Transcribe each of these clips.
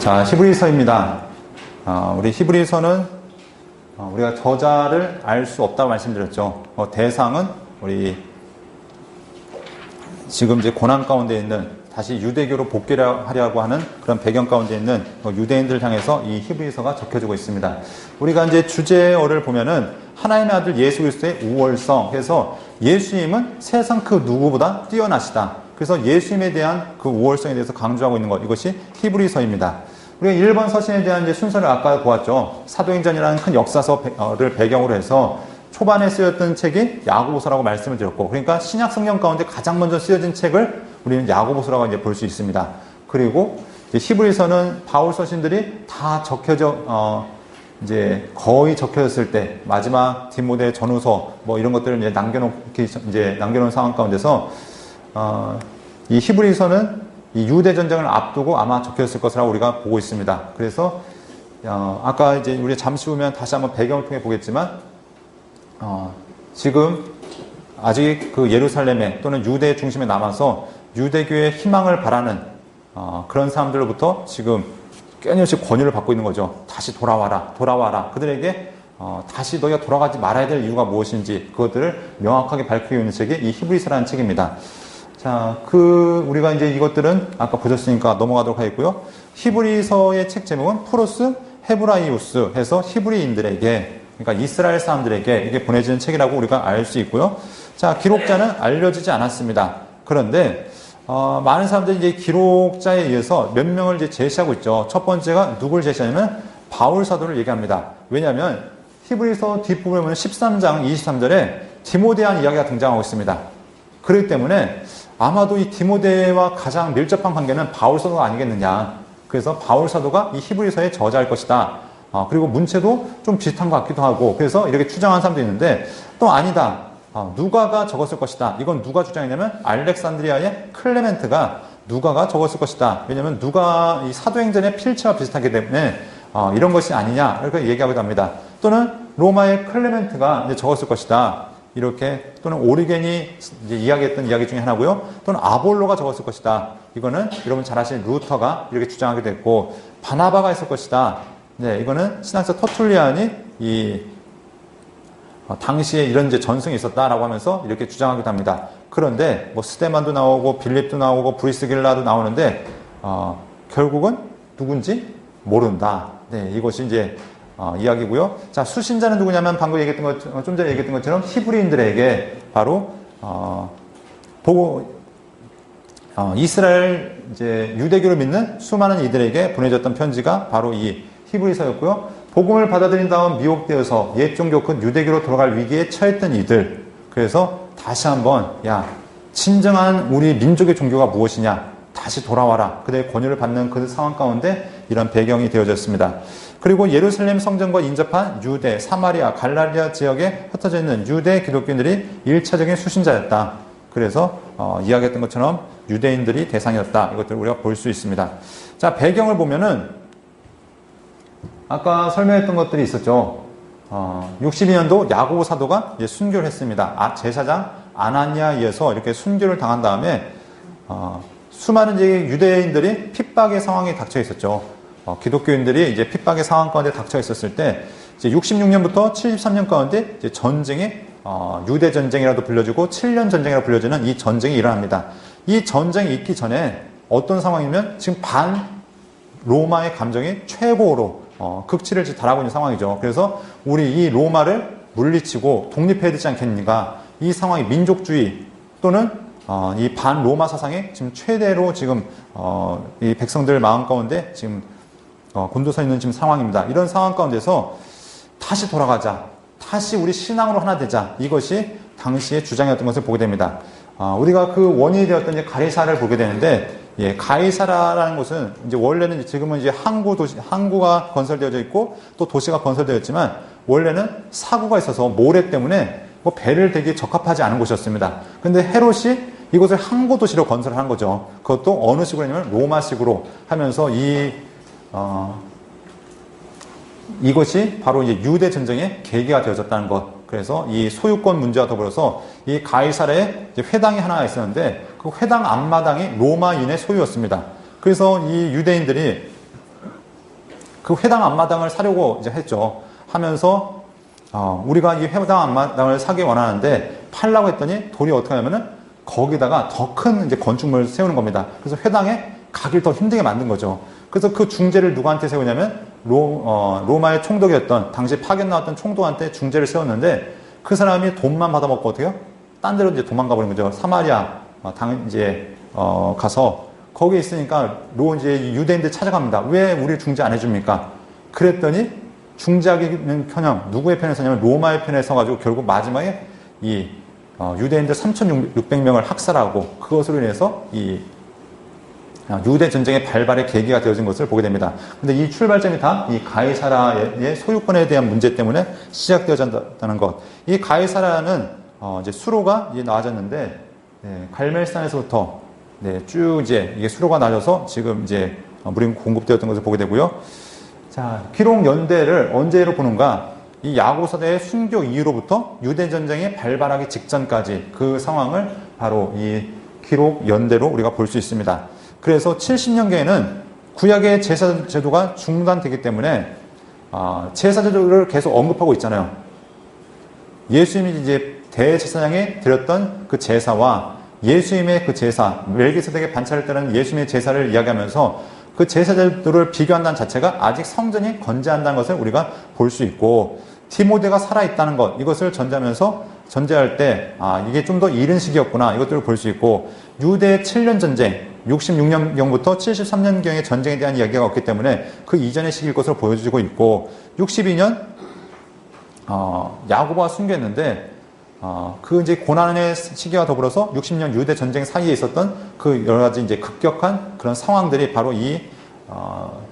자, 히브리서입니다. 우리 히브리서는 우리가 저자를 알 수 없다고 말씀드렸죠. 대상은 우리 지금 이제 고난 가운데 있는 다시 유대교로 복귀하려고 하는 그런 배경 가운데 있는 유대인들을 향해서 이 히브리서가 적혀지고 있습니다. 우리가 이제 주제어를 보면은 하나님의 아들 예수 그리스도의 우월성 해서 예수님은 세상 그 누구보다 뛰어나시다. 그래서 예수님에 대한 그 우월성에 대해서 강조하고 있는 것, 이것이 히브리서입니다. 우리가 1번 서신에 대한 이제 순서를 아까 보았죠. 사도행전이라는 큰 역사서를 배경으로 해서 초반에 쓰였던 책이 야고보서라고 말씀을 드렸고, 그러니까 신약 성경 가운데 가장 먼저 쓰여진 책을 우리는 야고보서라고 이제 볼 수 있습니다. 그리고 히브리서는 바울 서신들이 다 적혀져 이제 거의 적혀졌을 때 마지막 디모데 전후서 뭐 이런 것들을 이제 남겨놓은 상황 가운데서 이 히브리서는 이 유대 전쟁을 앞두고 아마 적혀졌을 것이라고 우리가 보고 있습니다. 그래서 아까 이제 우리 잠시 후면 다시 한번 배경을 통해 보겠지만 지금 아직 그 예루살렘에 또는 유대 중심에 남아서 유대교의 희망을 바라는 그런 사람들로부터 지금 끊임없이 권유를 받고 있는 거죠. 다시 돌아와라. 그들에게 다시 너희가 돌아가지 말아야 될 이유가 무엇인지 그것들을 명확하게 밝히고 있는 책이 이 히브리서라는 책입니다. 자, 우리가 이제 이것들은 아까 보셨으니까 넘어가도록 하겠고요. 히브리서의 책 제목은 프로스 헤브라이우스 해서 히브리인들에게, 그러니까 이스라엘 사람들에게 이게 보내지는 책이라고 우리가 알 수 있고요. 자, 기록자는 알려지지 않았습니다. 그런데 많은 사람들이 이제 기록자에 의해서 몇 명을 이제 제시하고 있죠. 첫 번째가 누굴 제시하냐면 바울 사도를 얘기합니다. 왜냐하면 히브리서 뒷부분에 보면 13장 23절에 디모데한 이야기가 등장하고 있습니다. 그렇기 때문에 아마도 이 디모데와 가장 밀접한 관계는 바울 사도가 아니겠느냐. 그래서 바울 사도가 이 히브리서의 저자일 것이다. 그리고 문체도 좀 비슷한 것 같기도 하고, 그래서 이렇게 추정한 사람도 있는데 또 아니다. 누가가 적었을 것이다. 이건 누가 주장했냐면 알렉산드리아의 클레멘트가 누가가 적었을 것이다. 왜냐하면 누가 이 사도행전의 필체와 비슷하기 때문에 이런 것이 아니냐 이렇게 얘기하기도 합니다. 또는 로마의 클레멘트가 이제 적었을 것이다. 이렇게, 또는 오리겐이 이제 이야기했던 이야기 중에 하나고요. 또는 아볼로가 적었을 것이다. 이거는 여러분 잘 아시는 루터가 이렇게 주장하게 됐고, 바나바가 했을 것이다. 네, 이거는 신학자 터툴리안이 당시에 이런 이제 전승이 있었다라고 하면서 이렇게 주장하기도 합니다. 그런데 뭐 스데만도 나오고 빌립도 나오고 브리스길라도 나오는데 결국은 누군지 모른다. 네, 이것이 이제 이야기고요. 자, 수신자는 누구냐면 방금 좀 전에 얘기했던 것처럼 히브리인들에게 바로 이스라엘 이제 유대교를 믿는 수많은 이들에게 보내졌던 편지가 바로 이 히브리서였고요. 복음을 받아들인 다음 미혹되어서 옛 종교 큰 유대교로 돌아갈 위기에 처했던 이들. 그래서 다시 한번 진정한 우리 민족의 종교가 무엇이냐, 다시 돌아와라. 그들의 권유를 받는 그 상황 가운데 이런 배경이 되어졌습니다. 그리고 예루살렘 성전과 인접한 유대, 사마리아, 갈라리아 지역에 흩어져 있는 유대 기독교인들이 1차적인 수신자였다. 그래서 이야기했던 것처럼 유대인들이 대상이었다. 이것들을 우리가 볼 수 있습니다. 자, 배경을 보면은 아까 설명했던 것들이 있었죠. 62년도 야고보 사도가 이제 순교를 했습니다. 제사장 아나니아에 의해서 이렇게 순교를 당한 다음에 수많은 이제 유대인들이 핍박의 상황에 닥쳐 있었죠. 기독교인들이 이제 핍박의 상황 가운데 닥쳐 있었을 때 이제 66년부터 73년 가운데 이제 전쟁이 유대 전쟁이라도 불려지고 7년 전쟁이라고 불려지는 이 전쟁이 일어납니다. 이 전쟁이 있기 전에 어떤 상황이면 지금 반 로마의 감정이 최고로 극치를 달하고 있는 상황이죠. 그래서 우리 이 로마를 물리치고 독립해야 되지 않겠는가. 이 상황이 민족주의 또는 이 반 로마 사상이 지금 최대로 지금 이 백성들 마음 가운데 지금 곤두서 있는 지금 상황입니다. 이런 상황 가운데서 다시 돌아가자, 다시 우리 신앙으로 하나 되자, 이것이 당시의 주장이었던 것을 보게 됩니다. 우리가 그 원인이 되었던 이제 가이사를 보게 되는데, 가이사라라는 곳은 이제 원래는 지금은 이제 항구가 건설되어져 있고 또 도시가 건설되었지만 원래는 사구가 있어서 모래 때문에 뭐 배를 대기 적합하지 않은 곳이었습니다. 근데 헤롯이 이곳을 항구 도시로 건설한 거죠. 그것도 어느 식으로 했냐면 로마식으로 하면서 이것이 바로 이제 유대 전쟁의 계기가 되어졌다는 것. 그래서 이 소유권 문제와 더불어서 이 가이사라에 회당이 하나 있었는데 그 회당 앞마당이 로마인의 소유였습니다. 그래서 이 유대인들이 그 회당 앞마당을 사려고 이제 했죠. 하면서 우리가 이 회당 앞마당을 사기 원하는데 팔라고 했더니 돌이 어떻게 하냐면은 거기다가 더 큰 이제 건축물을 세우는 겁니다. 그래서 회당에 가기를 더 힘들게 만든 거죠. 그래서 그 중재를 누구한테 세우냐면 로마의 총독이었던 당시 파견 나왔던 총독한테 중재를 세웠는데 그 사람이 돈만 받아먹고 어떻게 해요? 딴 데로 이제 도망가 버린 거죠. 사마리아 가서 거기에 있으니까 이제 유대인들 찾아갑니다. 왜 우리 중재 안 해줍니까? 그랬더니 중재하기는커녕 누구의 편에 서냐면 로마의 편에 서가지고 결국 마지막에 이 유대인들 3,600명을 학살하고 그것으로 인해서 이 유대 전쟁의 발발의 계기가 되어진 것을 보게 됩니다. 근데 이 출발점이 다 이 가이사라의 소유권에 대한 문제 때문에 시작되어졌다는 것. 이 가이사라는 이제 수로가 이제 나아졌는데 갈멜산에서부터 쭉 이제 이게 수로가 나아져서 지금 이제 물이 공급되었던 것을 보게 되고요. 자, 기록 연대를 언제로 보는가? 이 야고사대의 순교 이후로부터 유대 전쟁이 발발하기 직전까지 그 상황을 바로 이 기록 연대로 우리가 볼 수 있습니다. 그래서 70년경에는 구약의 제사 제도가 중단되기 때문에 제사 제도를 계속 언급하고 있잖아요. 예수님이 이제 대제사장이 드렸던 그 제사와 예수님의 그 제사, 멜기세덱의 반차를 따르는 예수님의 제사를 이야기하면서 그 제사 제도를 비교한다는 자체가 아직 성전이 건재한다는 것을 우리가 볼 수 있고, 디모데가 살아있다는 것, 이것을 전제할 때 이게 좀 더 이른 시기였구나, 이것들을 볼 수 있고, 유대의 7년 전쟁, 66년경부터 73년경의 전쟁에 대한 이야기가 없기 때문에 그 이전의 시기일 것으로 보여지고 있고, 62년 야고보가 순교했는데 그 이제 고난의 시기와 더불어서 60년 유대 전쟁 사이에 있었던 그 여러 가지 이제 급격한 그런 상황들이 바로 이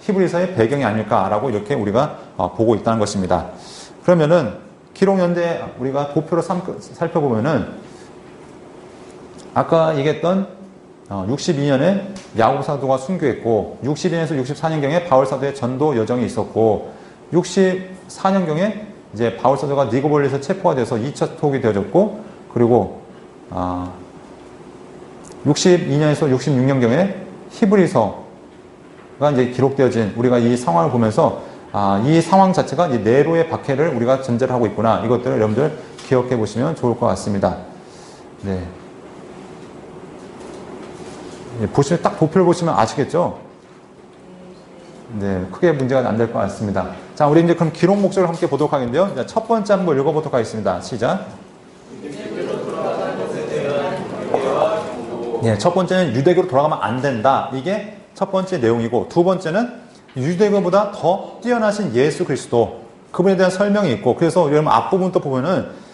히브리서의 배경이 아닐까라고 이렇게 우리가 보고 있다는 것입니다. 그러면은 기록연대 우리가 도표로 살펴보면은 아까 얘기했던 62년에 야고보 사도가 순교했고 62년에서 64년경에 바울 사도의 전도 여정이 있었고 64년경에 이제 바울 사도가 니고볼리에서 체포가 돼서 2차 투옥이 되어졌고, 그리고 62년에서 66년경에 히브리서가 이제 기록되어진 우리가 이 상황을 보면서 이 상황 자체가 이 네로의 박해를 우리가 전제를 하고 있구나, 이것들을 여러분들 기억해 보시면 좋을 것 같습니다. 네. 보시면 딱 도표를 보시면 아시겠죠? 네, 크게 문제가 안 될 것 같습니다. 자, 우리 이제 그럼 기록 목적을 함께 보도록 하겠는데요. 자, 첫 번째 한번 읽어보도록 하겠습니다. 시작. 네, 첫 번째는 유대교로 돌아가면 안 된다. 이게 첫 번째 내용이고, 두 번째는 유대교보다 더 뛰어나신 예수 그리스도, 그분에 대한 설명이 있고, 그래서 여러분 앞부분 또 보면은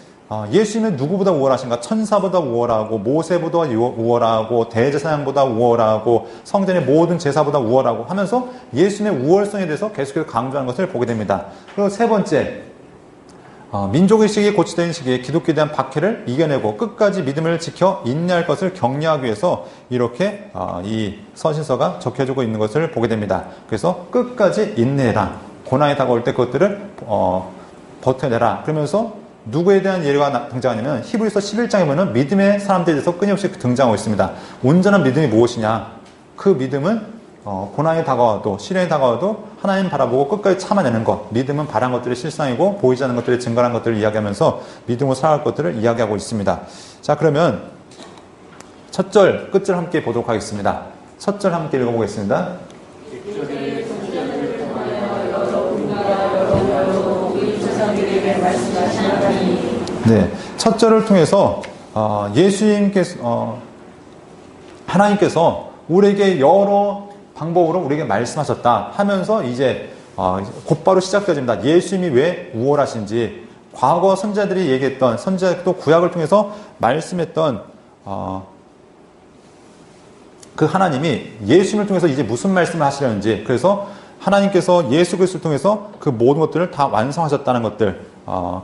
예수님은 누구보다 우월하신가? 천사보다 우월하고, 모세보다 우월하고, 대제사장보다 우월하고, 성전의 모든 제사보다 우월하고 하면서 예수님의 우월성에 대해서 계속해서 강조하는 것을 보게 됩니다. 그리고 세 번째, 민족의식이 고취된 시기에 기독교에 대한 박해를 이겨내고 끝까지 믿음을 지켜 인내할 것을 격려하기 위해서 이렇게 이 서신서가 적혀지고 있는 것을 보게 됩니다. 그래서 끝까지 인내해라. 고난이 다가올 때 그것들을 버텨내라. 그러면서 누구에 대한 예가 등장하냐면 히브리서 11장에 보면 믿음의 사람들에 대해서 끊임없이 등장하고 있습니다. 온전한 믿음이 무엇이냐? 그 믿음은 고난이 다가와도, 시련이 다가와도 하나님 바라보고 끝까지 참아내는 것. 믿음은 바란 것들의 실상이고 보이지 않는 것들의 증거란 것들을 이야기하면서 믿음으로 살아갈 것들을 이야기하고 있습니다. 자, 그러면 첫 절 끝절 함께 보도록 하겠습니다. 첫 절 함께 읽어보겠습니다. 네, 첫 절을 통해서 하나님께서 우리에게 여러 방법으로 우리에게 말씀하셨다 하면서 이제 곧바로 시작되어집니다. 예수님이 왜 우월하신지, 과거 선지자들이 얘기했던, 선지자도 구약을 통해서 말씀했던 그 하나님이 예수님을 통해서 이제 무슨 말씀을 하시려는지, 그래서 하나님께서 예수 그리스도를 통해서 그 모든 것들을 다 완성하셨다는 것들,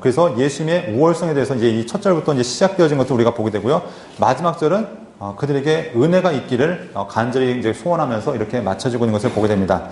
그래서 예수님의 우월성에 대해서 이제 이 첫 절부터 이제 시작되어진 것을 우리가 보게 되고요. 마지막 절은 그들에게 은혜가 있기를 간절히 이제 소원하면서 이렇게 맞춰지고 있는 것을 보게 됩니다.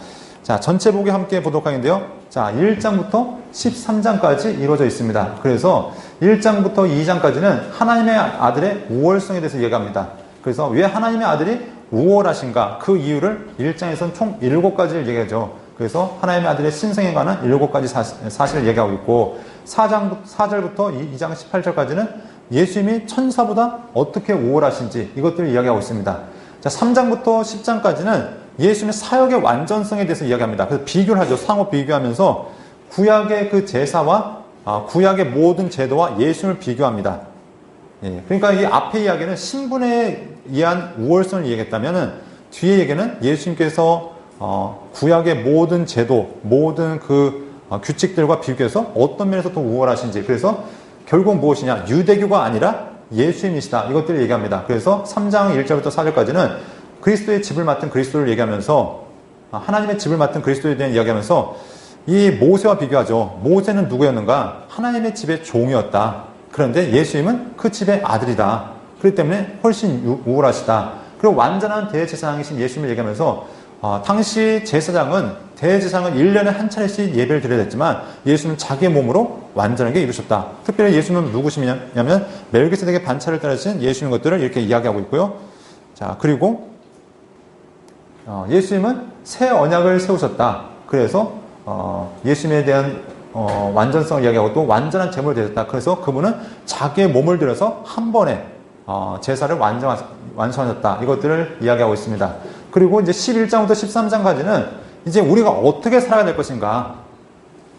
자, 전체 보기 함께 보도록 하겠는데요. 자, 1장부터 13장까지 이루어져 있습니다. 그래서 1장부터 2장까지는 하나님의 아들의 우월성에 대해서 얘기합니다. 그래서 왜 하나님의 아들이 우월하신가? 그 이유를 1장에서는 총 7가지를 얘기하죠. 그래서 하나님의 아들의 신성에 관한 7가지 사실을 얘기하고 있고 4절부터 2장 18절까지는 예수님이 천사보다 어떻게 우월하신지 이것들을 이야기하고 있습니다. 자, 3장부터 10장까지는 예수님의 사역의 완전성에 대해서 이야기합니다. 그래서 비교를 하죠. 상호 비교하면서 구약의 그 제사와 구약의 모든 제도와 예수님을 비교합니다. 예, 그러니까 이 앞의 이야기는 신분에 의한 우월성을 얘기했다면은 뒤에 얘기는 예수님께서 구약의 모든 제도, 모든 그 규칙들과 비교해서 어떤 면에서 더 우월하신지, 그래서 결국 무엇이냐, 유대교가 아니라 예수님이시다, 이것들을 얘기합니다. 그래서 3장 1절부터 4절까지는 그리스도의 집을 맡은 그리스도를 얘기하면서 하나님의 집을 맡은 그리스도에 대한 이야기하면서 이 모세와 비교하죠. 모세는 누구였는가? 하나님의 집의 종이었다. 그런데 예수님은 그 집의 아들이다. 그렇기 때문에 훨씬 우월하시다. 그리고 완전한 대제사장이신 예수님을 얘기하면서 당시 제사장은 대제사장은 1년에 한 차례씩 예배를 드려야 했지만 예수님은 자기의 몸으로 완전하게 이루셨다. 특별히 예수님은 누구시냐면 멜기세덱의 반차를 따르신 예수님 것들을 이렇게 이야기하고 있고요. 자, 그리고 예수님은 새 언약을 세우셨다. 그래서 예수님에 대한 완전성을 이야기하고 또 완전한 제물을 드렸다. 그래서 그분은 자기의 몸을 들여서 한 번에 제사를 완성하셨다. 이것들을 이야기하고 있습니다. 그리고 이제 11장부터 13장까지는 이제 우리가 어떻게 살아야 될 것인가.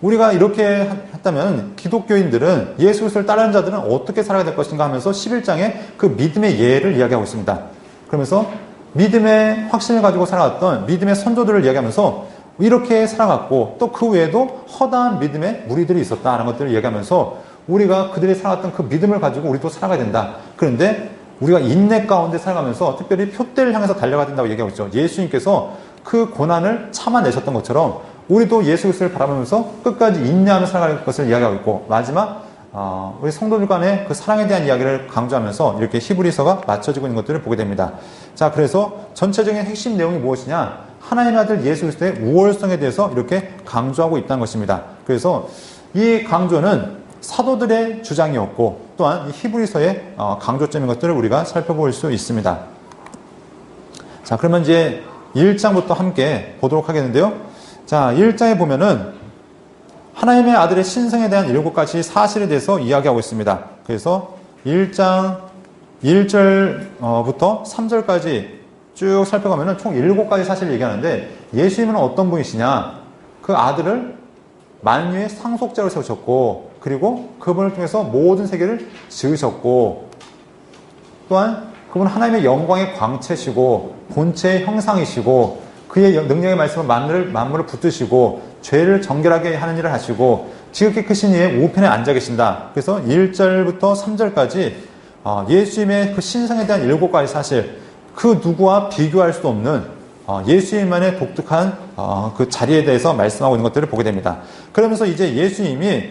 우리가 이렇게 했다면 기독교인들은 예수 그리스도를 따르는 자들은 어떻게 살아야 될 것인가 하면서 11장에 그 믿음의 예를 이야기하고 있습니다. 그러면서 믿음의 확신을 가지고 살아왔던 믿음의 선조들을 이야기하면서 이렇게 살아갔고 또 그 외에도 허다한 믿음의 무리들이 있었다는 것들을 이야기하면서 우리가 그들이 살아왔던 그 믿음을 가지고 우리도 살아가야 된다. 그런데 우리가 인내 가운데 살아가면서 특별히 표대를 향해서 달려가야 된다고 얘기하고 있죠. 예수님께서 그 고난을 참아내셨던 것처럼 우리도 예수 그리스도를 바라보면서 끝까지 인내하며 살아갈 것을 이야기하고 있고 마지막 우리 성도들 간의 그 사랑에 대한 이야기를 강조하면서 이렇게 히브리서가 맞춰지고 있는 것들을 보게 됩니다. 자, 그래서 전체적인 핵심 내용이 무엇이냐? 하나님의 아들 예수 그리스도의 우월성에 대해서 이렇게 강조하고 있다는 것입니다. 그래서 이 강조는 사도들의 주장이었고 또한 이 히브리서의 강조점인 것들을 우리가 살펴볼 수 있습니다. 자, 그러면 이제 1장부터 함께 보도록 하겠는데요. 자, 1장에 보면은 하나님의 아들의 신성에 대한 7가지 사실에 대해서 이야기하고 있습니다. 그래서 1장 1절부터 3절까지 쭉 살펴가면은 총 7가지 사실을 얘기하는데 예수님은 어떤 분이시냐? 그 아들을 만유의 상속자로 세우셨고 그리고 그분을 통해서 모든 세계를 지으셨고 또한 그분은 하나님의 영광의 광채시고 본체의 형상이시고 그의 능력의 말씀은 만물을 붙드시고 죄를 정결하게 하는 일을 하시고 지극히 크신 이의 우편에 앉아 계신다. 그래서 1절부터 3절까지 예수님의 그 신성에 대한 7가지 사실, 그 누구와 비교할 수 없는 예수님만의 독특한 그 자리에 대해서 말씀하고 있는 것들을 보게 됩니다. 그러면서 이제 예수님이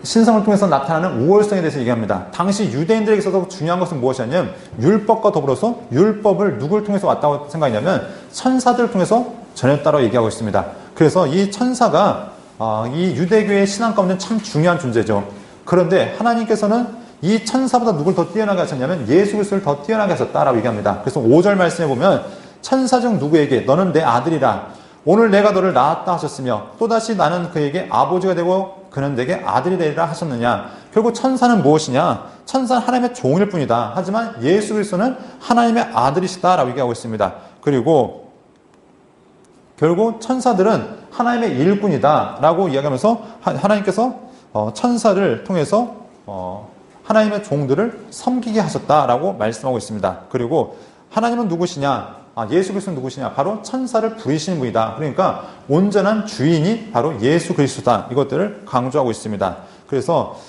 신성을 통해서 나타나는 우월성에 대해서 얘기합니다. 당시 유대인들에게 있어서 중요한 것은 무엇이냐면 율법과 더불어서 율법을 누굴 통해서 왔다고 생각했냐면 천사들을 통해서 전했다고 얘기하고 있습니다. 그래서 이 천사가 이 유대교의 신앙 가운데 참 중요한 존재죠. 그런데 하나님께서는 이 천사보다 누굴 더 뛰어나게 하셨냐면 예수 그리스도를 더 뛰어나게 하셨다라고 얘기합니다. 그래서 5절 말씀에 보면 천사 중 누구에게 너는 내 아들이라 오늘 내가 너를 낳았다 하셨으며 또다시 나는 그에게 아버지가 되고 그는 내게 아들이 되리라 하셨느냐. 결국 천사는 무엇이냐? 천사는 하나님의 종일 뿐이다. 하지만 예수 그리스도는 하나님의 아들이시다라고 얘기하고 있습니다. 그리고 결국 천사들은 하나님의 일꾼이다 라고 이야기하면서 하나님께서 천사를 통해서 하나님의 종들을 섬기게 하셨다라고 말씀하고 있습니다. 그리고 하나님은 누구시냐? 예수 그리스도는 누구시냐? 바로 천사를 부리시는 분이다. 그러니까 온전한 주인이 바로 예수 그리스도다. 이것들을 강조하고 있습니다. 그래서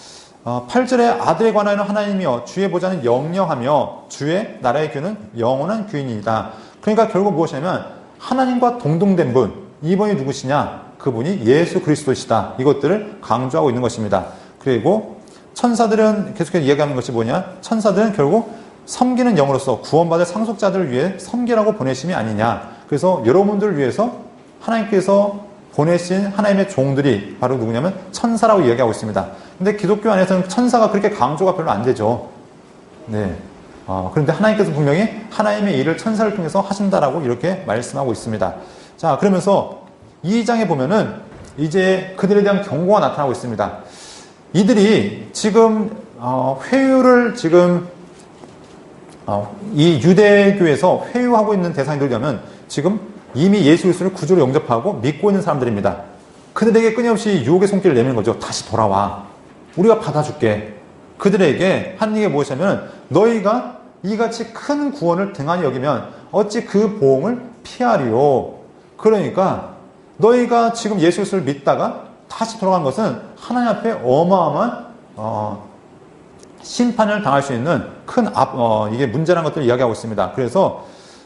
8절에 아들에 관하여는 하나님이여 주의 보좌는 영영하며 주의 나라의 규는 영원한 규인이다. 그러니까 결국 무엇이냐면 하나님과 동등된 분, 이분이 누구시냐? 그분이 예수 그리스도시다. 이것들을 강조하고 있는 것입니다. 그리고 천사들은 계속해서 이야기하는 것이 뭐냐? 천사들은 결국 섬기는 영으로서 구원받을 상속자들을 위해 섬기라고 보내심이 아니냐. 그래서 여러분들을 위해서 하나님께서 보내신 하나님의 종들이 바로 누구냐면 천사라고 이야기하고 있습니다. 근데 기독교 안에서는 천사가 그렇게 강조가 별로 안 되죠. 네. 그런데 하나님께서 분명히 하나님의 일을 천사를 통해서 하신다라고 이렇게 말씀하고 있습니다. 자, 그러면서 2장에 보면은 이제 그들에 대한 경고가 나타나고 있습니다. 이들이 지금 회유를 지금 이 유대교에서 회유하고 있는 대상들이라면 지금 이미 예수 그리스도를 구주로 영접하고 믿고 있는 사람들입니다. 그들에게 끊임없이 유혹의 손길을 내미는 거죠. 다시 돌아와. 우리가 받아줄게. 그들에게 하는 얘기가 무엇이냐면 너희가 이같이 큰 구원을 등한히 여기면 어찌 그 보응을 피하리요. 그러니까 너희가 지금 예수 그리스도를 믿다가 다시 돌아간 것은 하나님 앞에 어마어마한 심판을 당할 수 있는 큰 이게 문제라는 것들을 이야기하고 있습니다. 그래서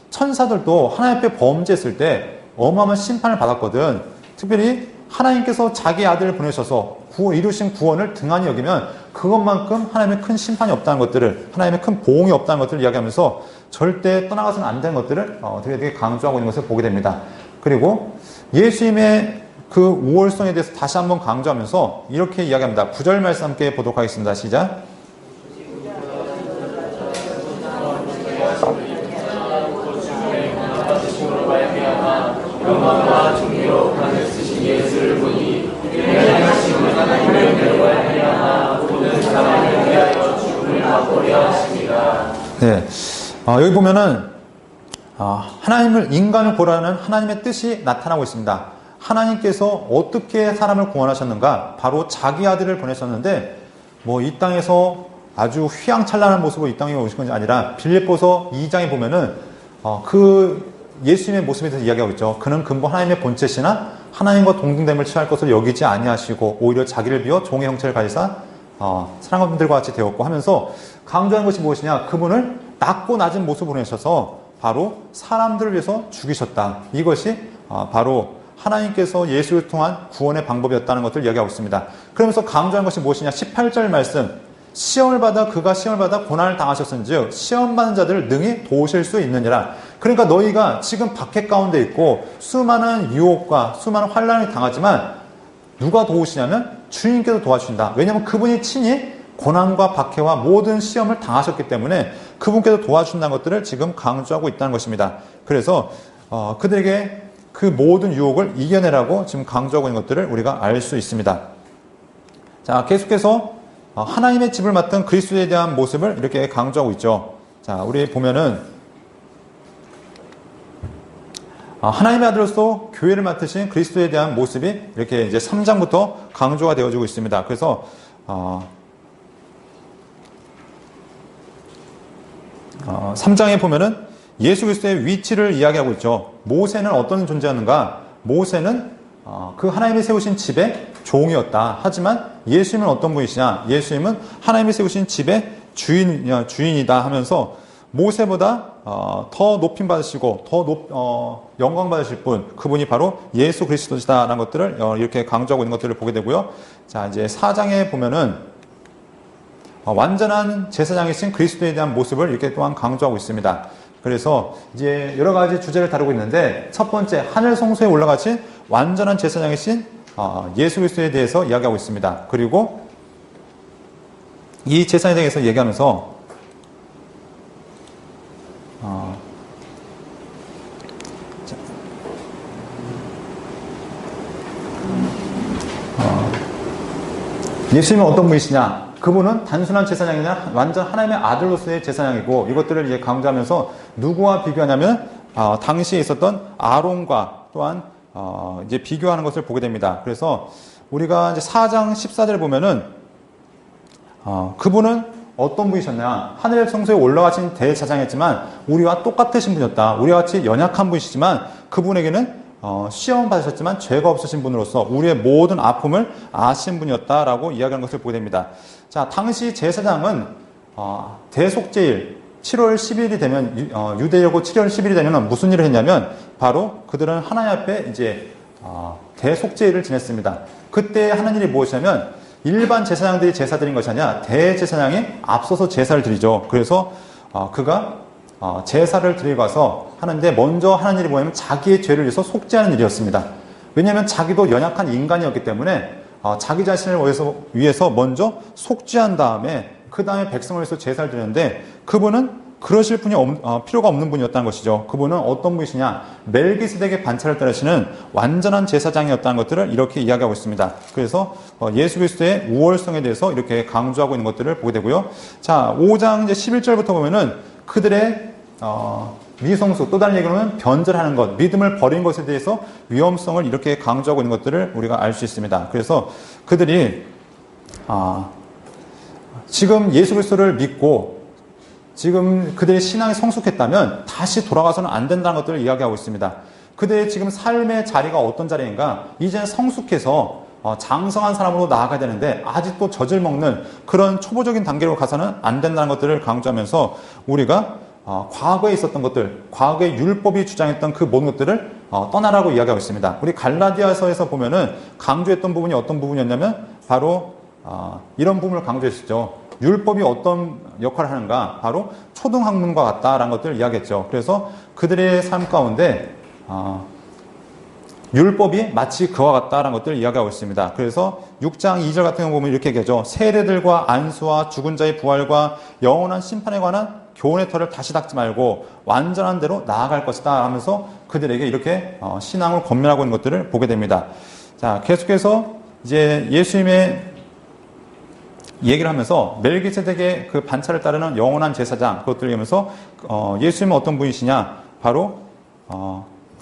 천사들도 하나님 앞에 범죄했을 때 어마어마한 심판을 받았거든. 특별히 하나님께서 자기 아들을 보내셔서 이루신 구원을 등한히 여기면 그것만큼 하나님의 큰 심판이 없다는 것들을, 하나님의 큰 보응이 없다는 것들을 이야기하면서 절대 떠나가서는 안 되는 것들을 되게 강조하고 있는 것을 보게 됩니다. 그리고 예수님의 그 우월성에 대해서 다시 한번 강조하면서 이렇게 이야기합니다. 9절 말씀 함께 보도록 하겠습니다. 시작. 영광과 존귀로 하늘 쓰신 예수를 보니 인내하심은 하나님의 은혜로 말미암아 모든 사람을 위하여 죽음을 맛보려 하십니다. 네, 여기 보면은 하나님을 인간을 보라는 하나님의 뜻이 나타나고 있습니다. 하나님께서 어떻게 사람을 구원하셨는가? 바로 자기 아들을 보내셨는데 이 땅에서 아주 휘황찬란한 모습으로 이 땅에 오신 것이 아니라 빌립보서 2장에 보면은 그 예수님의 모습에 대해서 이야기하고 있죠. 그는 근본 하나님의 본체시나 하나님과 동등됨을 취할 것을 여기지 아니하시고 오히려 자기를 비워 종의 형체를 가지사 사랑하는 분들과 같이 되었고 하면서 강조하는 것이 무엇이냐? 그분을 낮고 낮은 모습으로 내셔서 바로 사람들을 위해서 죽이셨다. 이것이 바로 하나님께서 예수를 통한 구원의 방법이었다는 것을 이야기하고 있습니다. 그러면서 강조하는 것이 무엇이냐? 18절 말씀. 그가 시험을 받아 고난을 당하셨은즉 시험받는 자들을 능히 도우실 수 있느니라. 그러니까 너희가 지금 박해 가운데 있고 수많은 유혹과 수많은 환난을 당하지만 누가 도우시냐면 주님께서 도와주신다. 왜냐하면 그분이 친히 고난과 박해와 모든 시험을 당하셨기 때문에 그분께서 도와주신다는 것들을 지금 강조하고 있다는 것입니다. 그래서 그들에게 그 모든 유혹을 이겨내라고 지금 강조하고 있는 것들을 우리가 알 수 있습니다. 자, 계속해서 하나님의 집을 맡은 그리스도에 대한 모습을 이렇게 강조하고 있죠. 자, 우리 보면은 하나님의 아들로서 교회를 맡으신 그리스도에 대한 모습이 이렇게 이제 3장부터 강조가 되어지고 있습니다. 그래서 3장에 보면은 예수 그리스도의 위치를 이야기하고 있죠. 모세는 어떤 존재였는가? 모세는 그 하나님이 세우신 집의 종이었다. 하지만 예수님은 어떤 분이시냐? 예수님은 하나님이 세우신 집의 주인이다 하면서 모세보다 더 높임 받으시고 더 영광 받으실 분, 그분이 바로 예수 그리스도시다라는 것들을 이렇게 강조하고 있는 것들을 보게 되고요. 자, 이제 4장에 보면은 완전한 제사장이신 그리스도에 대한 모습을 이렇게 또한 강조하고 있습니다. 그래서 이제 여러 가지 주제를 다루고 있는데 첫 번째 하늘 성소에 올라가신 완전한 제사장이신 예수 그리스도에 대해서 이야기하고 있습니다. 그리고 이 제사장에 대해서 얘기하면서 예수님은 어떤 분이시냐? 그분은 단순한 제사장이 아니라 완전 하나님의 아들로서의 제사장이고 이것들을 이제 강조하면서 누구와 비교하냐면 당시에 있었던 아론과 또한 이제 비교하는 것을 보게 됩니다. 그래서 우리가 이제 4장 14절을 보면은 그분은 어떤 분이셨냐? 하늘 성소에 올라가신 대제사장이었지만 우리와 똑같으신 분이었다. 우리와 같이 연약한 분이시지만 그분에게는 시험 받으셨지만 죄가 없으신 분으로서 우리의 모든 아픔을 아신 분이었다라고 이야기하는 것을 보게 됩니다. 자, 당시 제사장은 대속제일 7월 10일이 되면 유대일고 7월 10일이 되면 무슨 일을 했냐면 바로 그들은 하나님 앞에 이제 대속제일을 지냈습니다. 그때 하는 일이 무엇이냐면 일반 제사장들이 제사 드린 것이 아니라 대제사장이 앞서서 제사를 드리죠. 그래서 그가 제사를 드리고 가서 하는데 먼저 하는 일이 뭐냐면 자기의 죄를 위해서 속죄하는 일이었습니다. 왜냐하면 자기도 연약한 인간이었기 때문에 자기 자신을 위해서 먼저 속죄한 다음에 그 다음에 백성을 위해서 제사를 드리는데 그분은 그러실 분이 필요가 없는 분이었다는 것이죠. 그분은 어떤 분이시냐? 멜기세덱의 반차를 따르시는 완전한 제사장이었다는 것들을 이렇게 이야기하고 있습니다. 그래서 예수 그리스도의 우월성에 대해서 이렇게 강조하고 있는 것들을 보게 되고요. 자, 5장 이제 11절부터 보면은 그들의 미성숙, 또 다른 얘기로는 변절하는 것, 믿음을 버린 것에 대해서 위험성을 이렇게 강조하고 있는 것들을 우리가 알 수 있습니다. 그래서 그들이 지금 예수 그리스도를 믿고 지금 그들의 신앙이 성숙했다면 다시 돌아가서는 안 된다는 것들을 이야기하고 있습니다. 그들의 지금 삶의 자리가 어떤 자리인가? 이제 성숙해서 장성한 사람으로 나아가야 되는데 아직도 젖을 먹는 그런 초보적인 단계로 가서는 안 된다는 것들을 강조하면서 우리가 과거에 있었던 것들, 과거의 율법이 주장했던 그 모든 것들을 떠나라고 이야기하고 있습니다. 우리 갈라디아서에서 보면은 강조했던 부분이 어떤 부분이었냐면 바로 이런 부분을 강조했었죠. 율법이 어떤 역할을 하는가? 바로 초등학문과 같다라는 것들을 이야기했죠. 그래서 그들의 삶 가운데 율법이 마치 그와 같다라는 것들을 이야기하고 있습니다. 그래서 6장 2절 같은 경우 보면 이렇게 얘기하죠. 세례들과 안수와 죽은 자의 부활과 영원한 심판에 관한 교훈의 털을 다시 닦지 말고 완전한 대로 나아갈 것이다 하면서 그들에게 이렇게 신앙을 권면하고 있는 것들을 보게 됩니다. 자, 계속해서 이제 예수님의 얘기를 하면서 멜기세덱의 그 반차를 따르는 영원한 제사장 그것들을 얘기하면서 예수님은 어떤 분이시냐? 바로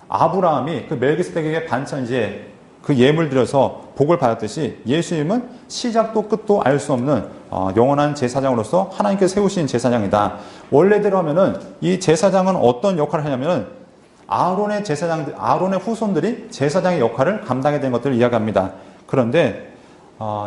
아브라함이 그 멜기세덱에게 반차 이제 그 예물 들여서 복을 받았듯이 예수님은 시작도 끝도 알 수 없는 영원한 제사장으로서 하나님께서 세우신 제사장이다. 원래대로 하면은 이 제사장은 어떤 역할을 하냐면은 아론의 후손들이 제사장의 역할을 감당해야 되는 것들을 이야기합니다. 그런데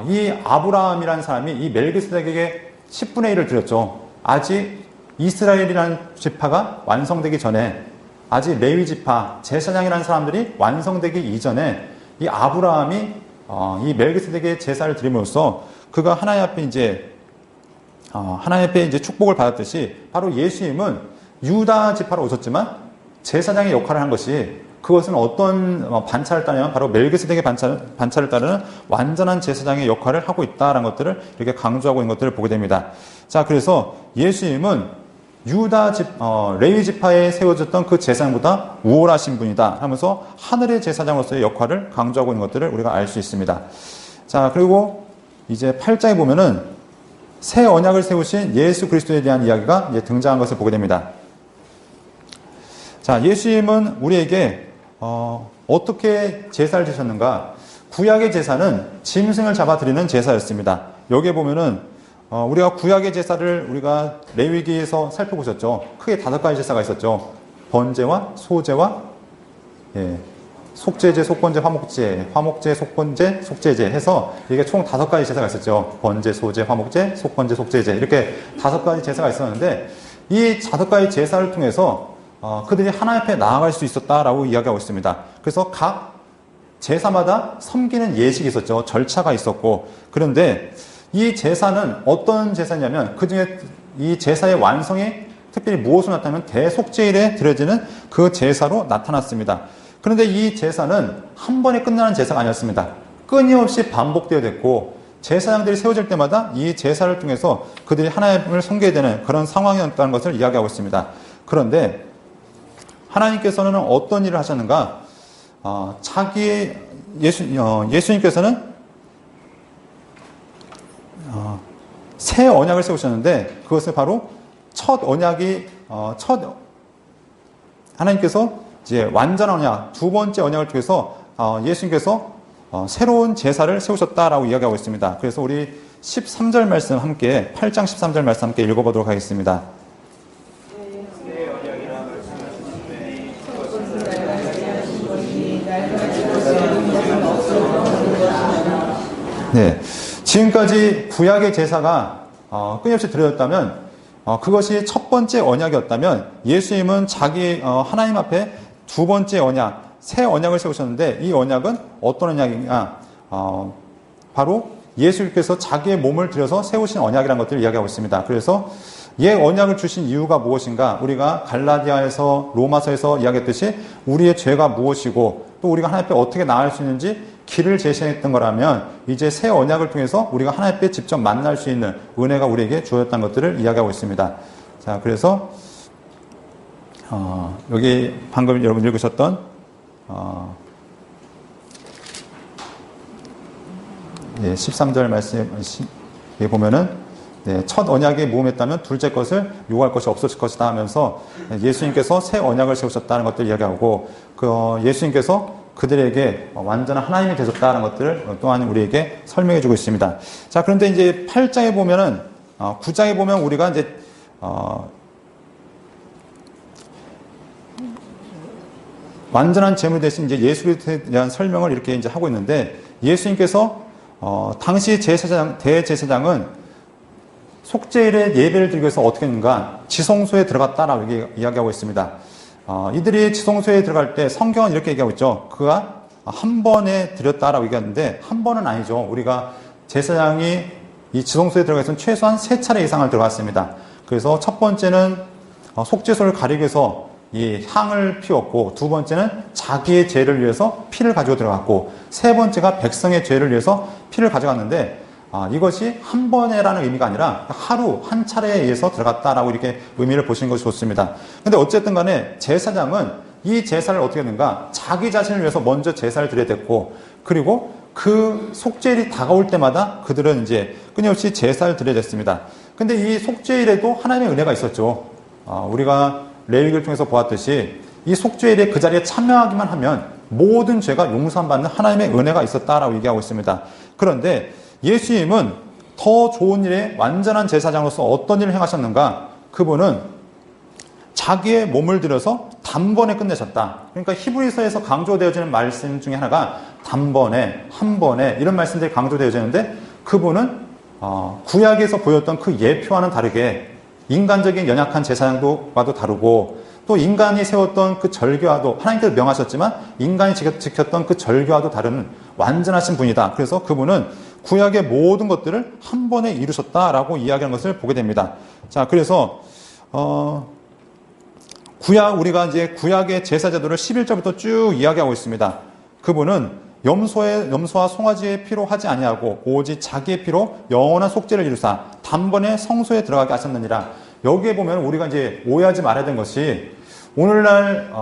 이 아브라함이라는 사람이 이 멜기세덱에게 10분의 1을 드렸죠. 아직 이스라엘이라는 지파가 완성되기 전에 아직 레위 지파, 제사장이라는 사람들이 완성되기 이전에 이 아브라함이 이 멜기세덱의 제사를 드림으로써 그가 하나님 앞에 이제 축복을 받았듯이 바로 예수님은 유다 지파로 오셨지만 제사장의 역할을 한 것이 그것은 어떤 반차를 따르면 바로 멜기세덱의 반차를 따르는 완전한 제사장의 역할을 하고 있다라는 것들을 이렇게 강조하고 있는 것들을 보게 됩니다. 자, 그래서 예수님은 레위 지파에 세워졌던 그 제사장보다 우월하신 분이다 하면서 하늘의 제사장으로서의 역할을 강조하고 있는 것들을 우리가 알 수 있습니다. 자, 그리고 이제 8장에 보면은 새 언약을 세우신 예수 그리스도에 대한 이야기가 이제 등장한 것을 보게 됩니다. 자, 예수님은 우리에게 어떻게 제사를 지셨는가? 구약의 제사는 짐승을 잡아드리는 제사였습니다. 여기에 보면은 우리가 구약의 제사를 우리가 레위기에서 살펴보셨죠. 크게 5가지 제사가 있었죠. 번제와 소제와 속죄제, 속번제, 화목제, 속번제, 속죄제 해서 이게 총 5가지 제사가 있었죠. 번제, 소제, 화목제, 속번제, 속죄제 이렇게 5가지 제사가 있었는데 이 5가지 제사를 통해서 그들이 하나님 앞에 나아갈 수 있었다라고 이야기하고 있습니다. 그래서 각 제사마다 섬기는 예식이 있었죠. 절차가 있었고 그런데 이 제사는 어떤 제사냐면 그중에 이 제사의 완성이 특별히 무엇으로 나타나면 대속죄일에 드려지는 그 제사로 나타났습니다. 그런데 이 제사는 한 번에 끝나는 제사가 아니었습니다. 끊임없이 반복되어 됐고 제사장들이 세워질 때마다 이 제사를 통해서 그들이 하나님을 섬겨야 되는 그런 상황이었다는 것을 이야기하고 있습니다. 그런데 하나님께서는 어떤 일을 하셨는가? 예수님께서는 새 언약을 세우셨는데 그것을 바로 첫 언약이 하나님께서 이제 완전한 언약, 두 번째 언약을 통해서 예수님께서 새로운 제사를 세우셨다라고 이야기하고 있습니다. 그래서 우리 13절 말씀 함께 8장 13절 말씀 함께 읽어보도록 하겠습니다. 네, 지금까지 구약의 제사가 끊임없이 드려졌다면 그것이 첫 번째 언약이었다면 예수님은 하나님 앞에 두 번째 언약, 새 언약을 세우셨는데 이 언약은 어떤 언약이냐? 바로 예수님께서 자기의 몸을 들여서 세우신 언약이라는 것들을 이야기하고 있습니다. 그래서 옛 언약을 주신 이유가 무엇인가? 우리가 갈라디아에서 로마서에서 이야기했듯이 우리의 죄가 무엇이고 또 우리가 하나님 앞에 어떻게 나아갈 수 있는지 길을 제시했던 거라면 이제 새 언약을 통해서 우리가 하나님 앞에 직접 만날 수 있는 은혜가 우리에게 주어졌다는 것들을 이야기하고 있습니다. 자, 자, 그래서 여기 방금 여러분 읽으셨던 13절 말씀에 보면은 첫 언약에 모험했다면 둘째 것을 요구할 것이 없어질 것이다 하면서 예수님께서 새 언약을 세우셨다는 것들을 이야기하고 예수님께서 그들에게 완전한 하나님이 되셨다는 것들을 또한 우리에게 설명해 주고 있습니다. 자, 그런데 이제 8장에 보면은 9장에 보면 우리가 이제 완전한 제물 대신 이제 예수에 대한 설명을 이렇게 이제 하고 있는데 예수님께서 당시 대제사장은 속죄일에 예배를 드리기 위해서 어떻게 했는가? 지성소에 들어갔다라고 이야기하고 있습니다. 이들이 지성소에 들어갈 때 성경은 이렇게 얘기하고 있죠. 그가 한 번에 드렸다라고 얘기하는데 한 번은 아니죠. 우리가 제사장이 이 지성소에 들어가서는 최소한 3차례 이상을 들어갔습니다. 그래서 첫 번째는 속죄소를 가리기 위해서 이 향을 피웠고, 두 번째는 자기의 죄를 위해서 피를 가지고 들어갔고, 세 번째가 백성의 죄를 위해서 피를 가져갔는데 이것이 한 번에라는 의미가 아니라 하루 한 차례에 의해서 들어갔다라고 이렇게 의미를 보시는 것이 좋습니다. 근데 어쨌든 간에 제사장은 이 제사를 어떻게 했는가? 자기 자신을 위해서 먼저 제사를 드려야 됐고, 그리고 그 속죄일이 다가올 때마다 그들은 이제 끊임없이 제사를 드려야 됐습니다. 근데 이 속죄일에도 하나님의 은혜가 있었죠. 우리가 레위기를 통해서 보았듯이 이 속죄일에 그 자리에 참여하기만 하면 모든 죄가 용서받는 하나님의 은혜가 있었다라고 얘기하고 있습니다. 그런데 예수님은 더 좋은 일에 완전한 제사장으로서 어떤 일을 행하셨는가? 그분은 자기의 몸을 들여서 단번에 끝내셨다. 그러니까 히브리서에서 강조되어지는 말씀 중에 하나가 단번에, 한 번에 이런 말씀들이 강조되어지는데 그분은 구약에서 보였던 그 예표와는 다르게 인간적인 연약한 제사장과도 다르고 또 인간이 세웠던 그 절교와도 하나님께서 명하셨지만 인간이 지켰던 그 절교와도 다른 완전하신 분이다. 그래서 그분은 구약의 모든 것들을 한 번에 이루셨다라고 이야기하는 것을 보게 됩니다. 자, 그래서 우리가 이제 구약의 제사 제도를 11절부터 쭉 이야기하고 있습니다. 그분은 염소와 송아지의 피로 하지 아니하고 오직 자기의 피로 영원한 속죄를 이루사 단번에 성소에 들어가게 하셨느니라. 여기에 보면 우리가 이제 오해하지 말아야 되는 것이 오늘날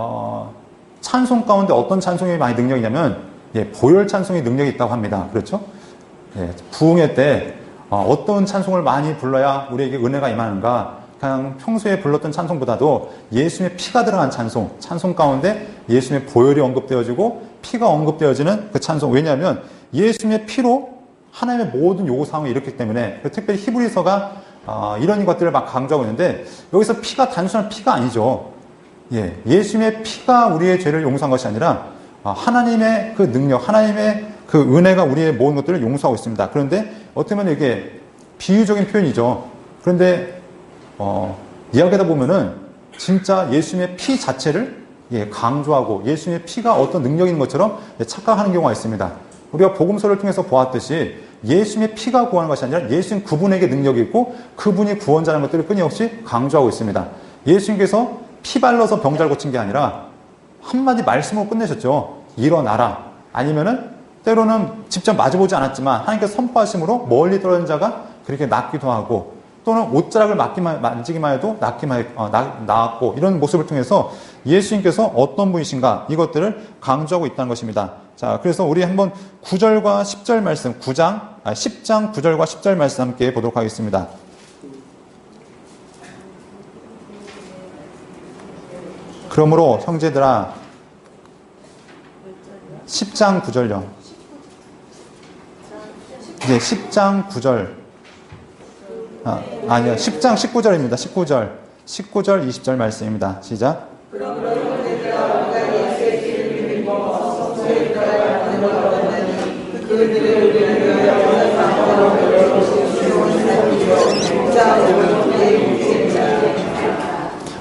찬송 가운데 어떤 찬송이 많이 능력이 있냐면 보혈 찬송이 능력이 있다고 합니다. 그렇죠? 부흥회 때 어떤 찬송을 많이 불러야 우리에게 은혜가 임하는가? 그냥 평소에 불렀던 찬송보다도 예수님의 피가 들어간 찬송 가운데 예수님의 보혈이 언급되어지고 피가 언급되어지는 그 찬송. 왜냐하면 예수님의 피로 하나님의 모든 요구사항을 이뤘기 때문에 특별히 히브리서가 이런 것들을 막 강조하고 있는데 여기서 피가 단순한 피가 아니죠. 예수님의 피가 우리의 죄를 용서한 것이 아니라 하나님의 그 능력, 하나님의 그 은혜가 우리의 모든 것들을 용서하고 있습니다. 그런데 어떻게 보면 이게 비유적인 표현이죠. 그런데 이야기하다 보면은 진짜 예수님의 피 자체를 강조하고 예수님의 피가 어떤 능력이 있는 것처럼 착각하는 경우가 있습니다. 우리가 복음서를 통해서 보았듯이 예수님의 피가 구하는 것이 아니라 예수님 그분에게 능력이 있고 그분이 구원자라는 것들을 끊임없이 강조하고 있습니다. 예수님께서 피 발라서 병자를 고친 게 아니라 한마디 말씀으로 끝내셨죠. 일어나라. 아니면은 때로는 직접 마주보지 않았지만 하나님께서 선포하심으로 멀리 떨어진 자가 그렇게 낫기도 하고 또는 옷자락을 만지기만 해도 나았고 이런 모습을 통해서 예수님께서 어떤 분이신가 이것들을 강조하고 있다는 것입니다. 자, 그래서 우리 한번 9절과 10절 말씀, 10장 9절과 10절 말씀 함께 보도록 하겠습니다. 그러므로 형제들아 10장 9절요. 10장 9절. 아니요. 10장 19절입니다. 19절 20절 말씀입니다. 시작.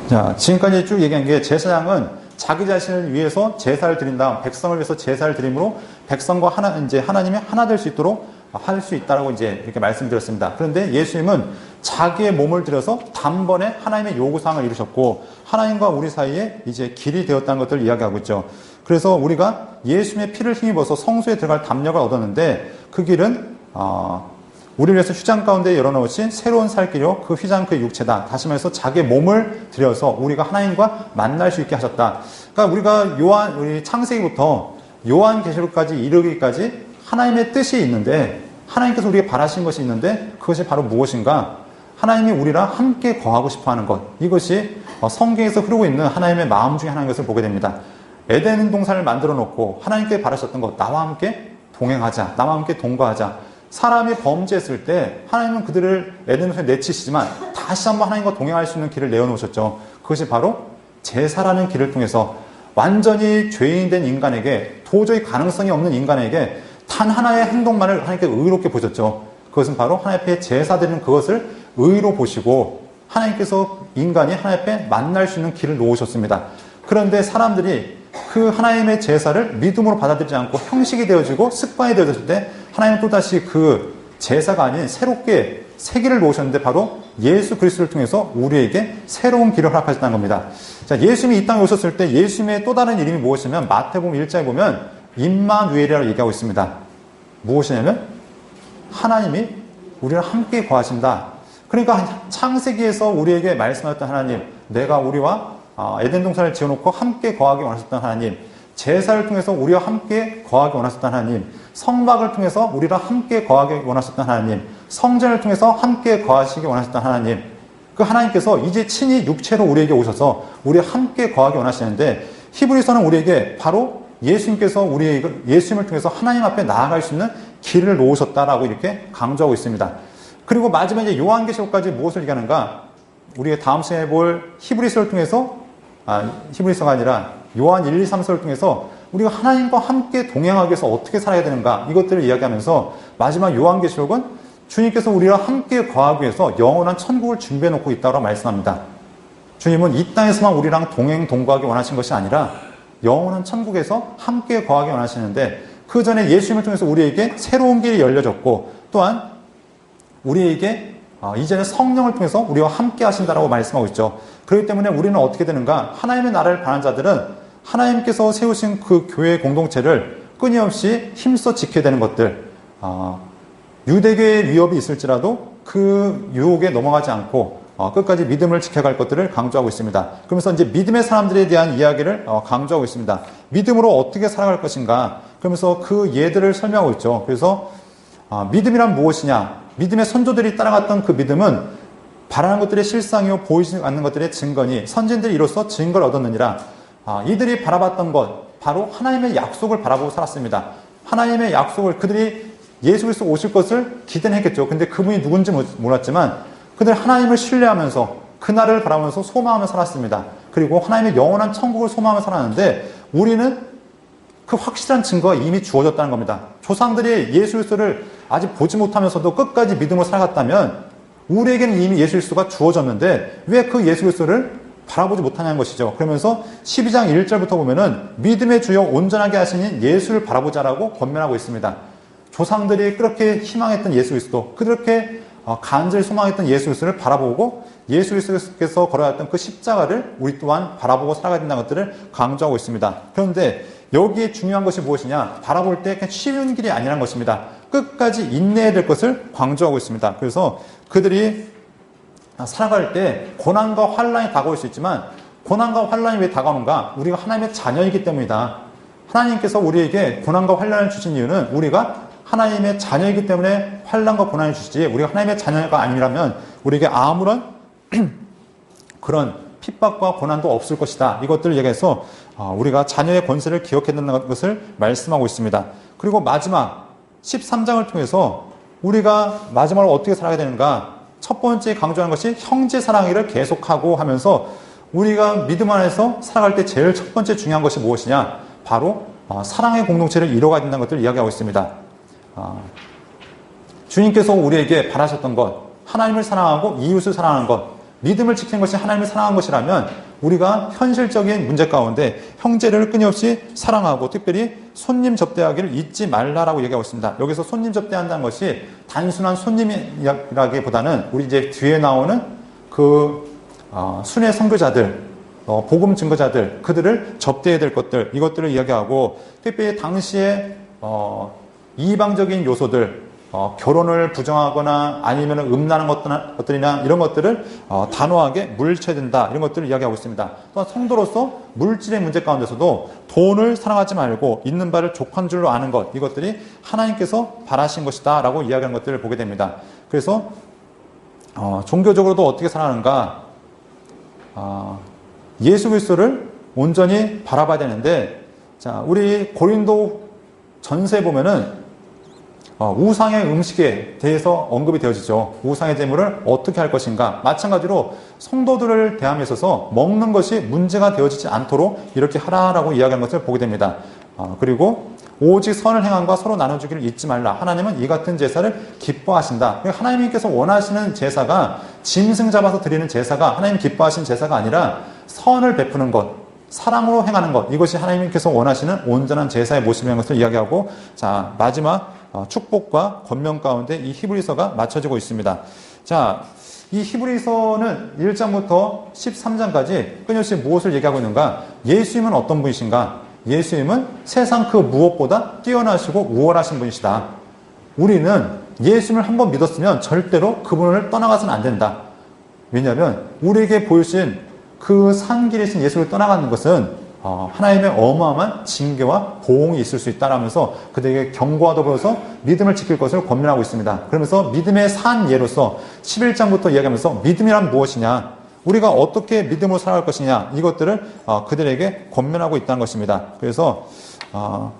자, 지금까지 쭉 얘기한 게 제사장은 자기 자신을 위해서 제사를 드린 다음 백성을 위해서 제사를 드림으로 백성과 하나님이 하나 될 수 있도록 할 수 있다라고 이제 이렇게 말씀드렸습니다. 그런데 예수님은 자기의 몸을 들여서 단번에 하나님의 요구사항을 이루셨고 하나님과 우리 사이에 이제 길이 되었다는 것들을 이야기하고 있죠. 그래서 우리가 예수님의 피를 힘입어서 성소에 들어갈 담력을 얻었는데 그 길은 우리를 위해서 휘장 가운데 열어놓으신 새로운 살 길이요 그 휘장 그 육체다. 다시 말해서 자기의 몸을 들여서 우리가 하나님과 만날 수 있게 하셨다. 그러니까 우리가 우리 창세기부터 요한계시록까지 이르기까지 하나님의 뜻이 있는데, 하나님께서 우리에게 바라신 것이 있는데, 그것이 바로 무엇인가? 하나님이 우리랑 함께 거하고 싶어 하는 것. 이것이 성경에서 흐르고 있는 하나님의 마음 중에 하나인 것을 보게 됩니다. 에덴 동산을 만들어 놓고 하나님께 바라셨던 것, 나와 함께 동행하자, 나와 함께 동거하자. 사람이 범죄했을 때 하나님은 그들을 에덴 동산에 내치시지만 다시 한번 하나님과 동행할 수 있는 길을 내어놓으셨죠. 그것이 바로 제사라는 길을 통해서 완전히 죄인 된 인간에게, 도저히 가능성이 없는 인간에게 단 하나의 행동만을 하나님께 의롭게 보셨죠. 그것은 바로 하나님 앞에 제사 드리는 그것을 의로 보시고 하나님께서 인간이 하나님 앞에 만날 수 있는 길을 놓으셨습니다. 그런데 사람들이 그 하나님의 제사를 믿음으로 받아들이지 않고 형식이 되어지고 습관이 되어졌을 때 하나님은 또다시 그 제사가 아닌 새롭게 새 길을 놓으셨는데 바로 예수 그리스도를 통해서 우리에게 새로운 길을 허락하셨다는 겁니다. 자, 예수님이 이 땅에 오셨을 때 예수님의 또 다른 이름이 무엇이냐면 마태복음 1장에 보면 임마누엘이라고 얘기하고 있습니다. 무엇이냐면 하나님이 우리랑 함께 거하신다. 그러니까 창세기에서 우리에게 말씀하셨던 하나님, 내가 우리와 에덴 동산을 지어놓고 함께 거하기 원하셨던 하나님, 제사를 통해서 우리와 함께 거하기 원하셨던 하나님, 성막을 통해서 우리랑 함께 거하기 원하셨던 하나님, 성전을 통해서 함께 거하시기 원하셨던 하나님, 그 하나님께서 이제 친히 육체로 우리에게 오셔서 우리와 함께 거하기 원하시는데, 히브리서는 우리에게 바로 예수님께서 예수님을 통해서 하나님 앞에 나아갈 수 있는 길을 놓으셨다라고 이렇게 강조하고 있습니다. 그리고 마지막에 이제 요한계시록까지 무엇을 얘기하는가? 우리가 다음 시간에 볼 히브리서를 통해서, 히브리서가 아니라 요한 1, 2, 3서를 통해서 우리가 하나님과 함께 동행하기 위해서 어떻게 살아야 되는가? 이것들을 이야기하면서 마지막 요한계시록은 주님께서 우리와 함께 거하기 위해서 영원한 천국을 준비해 놓고 있다고 말씀합니다. 주님은 이 땅에서만 우리랑 동거하기 원하신 것이 아니라 영원한 천국에서 함께 거하기 원하시는데, 그 전에 예수님을 통해서 우리에게 새로운 길이 열려졌고, 또한 우리에게 이제는 성령을 통해서 우리와 함께 하신다라고 말씀하고 있죠. 그렇기 때문에 우리는 어떻게 되는가? 하나님의 나라를 바라는 자들은 하나님께서 세우신 그 교회 공동체를 끊임없이 힘써 지켜야 되는 것들, 유대교의 위협이 있을지라도 그 유혹에 넘어가지 않고 끝까지 믿음을 지켜갈 것들을 강조하고 있습니다. 그러면서 이제 믿음의 사람들에 대한 이야기를 강조하고 있습니다. 믿음으로 어떻게 살아갈 것인가? 그러면서 그 예들을 설명하고 있죠. 그래서 믿음이란 무엇이냐? 믿음의 선조들이 따라갔던 그 믿음은 바라는 것들의 실상이요 보이지 않는 것들의 증거니 선진들이 이로써 증거를 얻었느니라. 이들이 바라봤던 것, 바로 하나님의 약속을 바라보고 살았습니다. 하나님의 약속을, 그들이 예수 그리스도 오실 것을 기대는 했겠죠. 근데 그분이 누군지 몰랐지만 그들 하나님을 신뢰하면서 그날을 바라면서 소망하며 살았습니다. 그리고 하나님의 영원한 천국을 소망하며 살았는데, 우리는 그 확실한 증거가 이미 주어졌다는 겁니다. 조상들이 예수 그리스도를 아직 보지 못하면서도 끝까지 믿음으로 살아갔다면 우리에게는 이미 예수 그리스도가 주어졌는데 왜 그 예수 그리스도를 바라보지 못하냐는 것이죠. 그러면서 12장 1절부터 보면은 믿음의 주요 온전하게 하시는 예수를 바라보자라고 권면하고 있습니다. 조상들이 그렇게 희망했던 예수 그리스도, 그렇게 간절히 소망했던 예수 그리스도를 바라보고 예수 그리스도께서 걸어왔던 그 십자가를 우리 또한 바라보고 살아가야 된다는 것들을 강조하고 있습니다. 그런데 여기에 중요한 것이 무엇이냐? 바라볼 때 그냥 쉬운 길이 아니라는 것입니다. 끝까지 인내해야 될 것을 강조하고 있습니다. 그래서 그들이 살아갈 때 고난과 환란이 다가올 수 있지만, 고난과 환란이 왜 다가오는가? 우리가 하나님의 자녀이기 때문이다. 하나님께서 우리에게 고난과 환란을 주신 이유는 우리가 하나님의 자녀이기 때문에 환란과 고난을 주시지, 우리가 하나님의 자녀가 아니라면 우리에게 아무런 그런 핍박과 고난도 없을 것이다. 이것들을 얘기해서 우리가 자녀의 권세를 기억해야 된다는 것을 말씀하고 있습니다. 그리고 마지막 13장을 통해서 우리가 마지막으로 어떻게 살아야 되는가? 첫 번째 강조하는 것이 형제 사랑을 계속하고 하면서, 우리가 믿음 안에서 살아갈 때 제일 첫 번째 중요한 것이 무엇이냐? 바로 사랑의 공동체를 이뤄가야 된다는 것들을 이야기하고 있습니다. 주님께서 우리에게 바라셨던 것, 하나님을 사랑하고 이웃을 사랑하는 것, 믿음을 지키는 것이 하나님을 사랑하는 것이라면 우리가 현실적인 문제 가운데 형제를 끊임없이 사랑하고 특별히 손님 접대하기를 잊지 말라라고 얘기하고 있습니다. 여기서 손님 접대한다는 것이 단순한 손님이라기보다는 우리 이제 뒤에 나오는 그 순회 선교자들, 복음 증거자들, 그들을 접대해야 될 것들, 이것들을 이야기하고 특별히 당시에 이방적인 요소들, 결혼을 부정하거나 아니면 음란한 것들이나 이런 것들을 단호하게 물리쳐야 된다. 이런 것들을 이야기하고 있습니다. 또한 성도로서 물질의 문제 가운데서도 돈을 사랑하지 말고 있는 바를 족한 줄로 아는 것, 이것들이 하나님께서 바라신 것이다 라고 이야기하는 것들을 보게 됩니다. 그래서 종교적으로도 어떻게 살아가는가, 예수 그리스도를 온전히 바라봐야 되는데, 자, 우리 고린도 전서에 보면은 우상의 음식에 대해서 언급이 되어지죠. 우상의 제물을 어떻게 할 것인가. 마찬가지로 성도들을 대함에 있어서 먹는 것이 문제가 되어지지 않도록 이렇게 하라라고 이야기하는 것을 보게 됩니다. 그리고 오직 선을 행함과 서로 나눠주기를 잊지 말라. 하나님은 이 같은 제사를 기뻐하신다. 하나님께서 원하시는 제사가 짐승 잡아서 드리는 제사가 하나님 기뻐하시는 제사가 아니라 선을 베푸는 것, 사랑으로 행하는 것, 이것이 하나님께서 원하시는 온전한 제사의 모습이라는 것을 이야기하고, 자, 마지막 축복과 권면 가운데 이 히브리서가 맞춰지고 있습니다. 자, 이 히브리서는 1장부터 13장까지 끊임없이 무엇을 얘기하고 있는가? 예수님은 어떤 분이신가? 예수님은 세상 그 무엇보다 뛰어나시고 우월하신 분이시다. 우리는 예수님을 한번 믿었으면 절대로 그분을 떠나가서는 안 된다. 왜냐하면 우리에게 보여주신 그 산 길이신 예수를 떠나가는 것은 하나님의 어마어마한 징계와 보응이 있을 수 있다라면서 그들에게 경고와 더불어서 믿음을 지킬 것을 권면하고 있습니다. 그러면서 믿음의 산 예로서 11장부터 이야기하면서 믿음이란 무엇이냐, 우리가 어떻게 믿음으로 살아갈 것이냐, 이것들을 그들에게 권면하고 있다는 것입니다. 그래서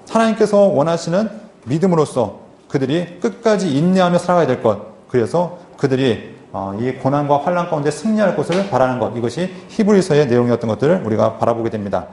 하나님께서 원하시는 믿음으로서 그들이 끝까지 인내하며 살아가야 될 것, 그래서 그들이 이 고난과 환난 가운데 승리할 것을 바라는 것, 이것이 히브리서의 내용이었던 것들을 우리가 바라보게 됩니다.